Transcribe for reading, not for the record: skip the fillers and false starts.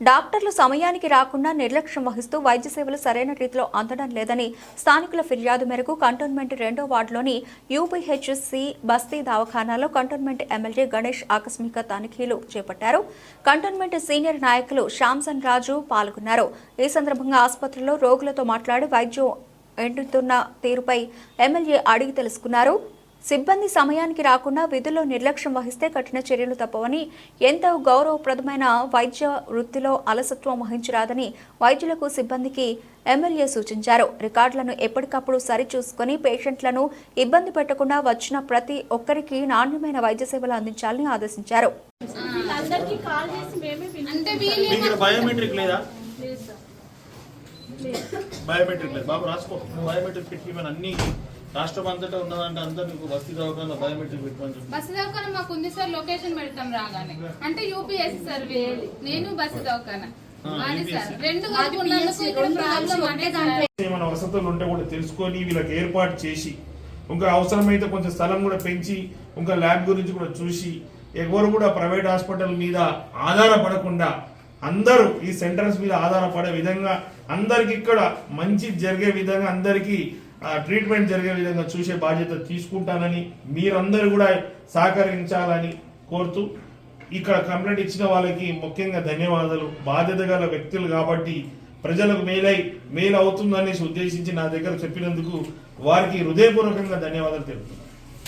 డాక్టర్లు సమయానికి రాకుండా నిర్లక్ష్యం వహిస్తూ వైద్య సేవలు సరైన రీతిలో అందడం లేదని స్థానికుల ఫిర్యాదు మేరకు కంటోన్మెంట్ 2వ వార్డులోని యూపీహెచ్సి బస్తీ దవాఖానాలో కంటోన్మెంట్ ఎమ్మెల్యే గణేష్ ఆకస్మిక తనిఖీలు చేపట్టారు. కంటోన్మెంట్ సీనియర్ నాయకులు శ్యామ్సన్ రాజు పాల్గొన్నారు. ఈ సందర్భంగా ఆసుపత్రిలో రోగులతో మాట్లాడి వైద్యం ఎండుతున్న తీరుపై ఎమ్మెల్యే అడిగి తెలుసుకున్నారు. సిబ్బంది సమయానికి రాకుండా విధుల్లో నిర్లక్ష్యం వహిస్తే కఠిన చర్యలు తప్పవని, ఎంతో గౌరవప్రదమైన వైద్య వృత్తిలో అలసత్వం వహించరాదని వైద్యులకు సిబ్బందికి ఎమ్మెల్యే సూచించారు. రికార్డులను ఎప్పటికప్పుడు సరిచూసుకుని పేషెంట్లను ఇబ్బంది పెట్టకుండా వచ్చిన ప్రతి ఒక్కరికి నాణ్యమైన వైద్య సేవలు అందించాలని ఆదేశించారు. రాష్ట్రం అంతటా ఉన్నదంటే అందరూ నీకు బస్తీ దవాఖానా బయోమెట్రిక్ పెట్టమని చెప్పి బస్తీ దవాఖానా మాకు ఉంది సార్. లొకేషన్ పెడతాం రాగానే అంటే యూపీఎస్సీ సర్వే నేను బస్తీ దవాఖానా ఏమైనా వసతులు ఉంటే కూడా తెలుసుకొని వీళ్ళకి ఏర్పాటు చేసి ఇంకా అవసరమైతే కొంచెం స్థలం కూడా పెంచి ఇంకా ల్యాబ్ గురించి కూడా చూసి ఎవరు కూడా ప్రైవేట్ హాస్పిటల్ మీద ఆధారపడకుండా అందరూ ఈ సెంటర్స్ మీద ఆధారపడే విధంగా అందరికి ఇక్కడ మంచి జరిగే విధంగా అందరికీ ట్రీట్మెంట్ జరిగే విధంగా చూసే బాధ్యత తీసుకుంటానని మీరందరూ కూడా సహకరించాలని కోరుతూ ఇక్కడ కంప్లైంట్ ఇచ్చిన వాళ్ళకి ముఖ్యంగా ధన్యవాదాలు. బాధ్యత గల వ్యక్తులు కాబట్టి ప్రజలకు మేలు అవుతుందనేసి ఉద్దేశించి నా దగ్గర చెప్పినందుకు వారికి హృదయపూర్వకంగా ధన్యవాదాలు తెలుపుతున్నాను.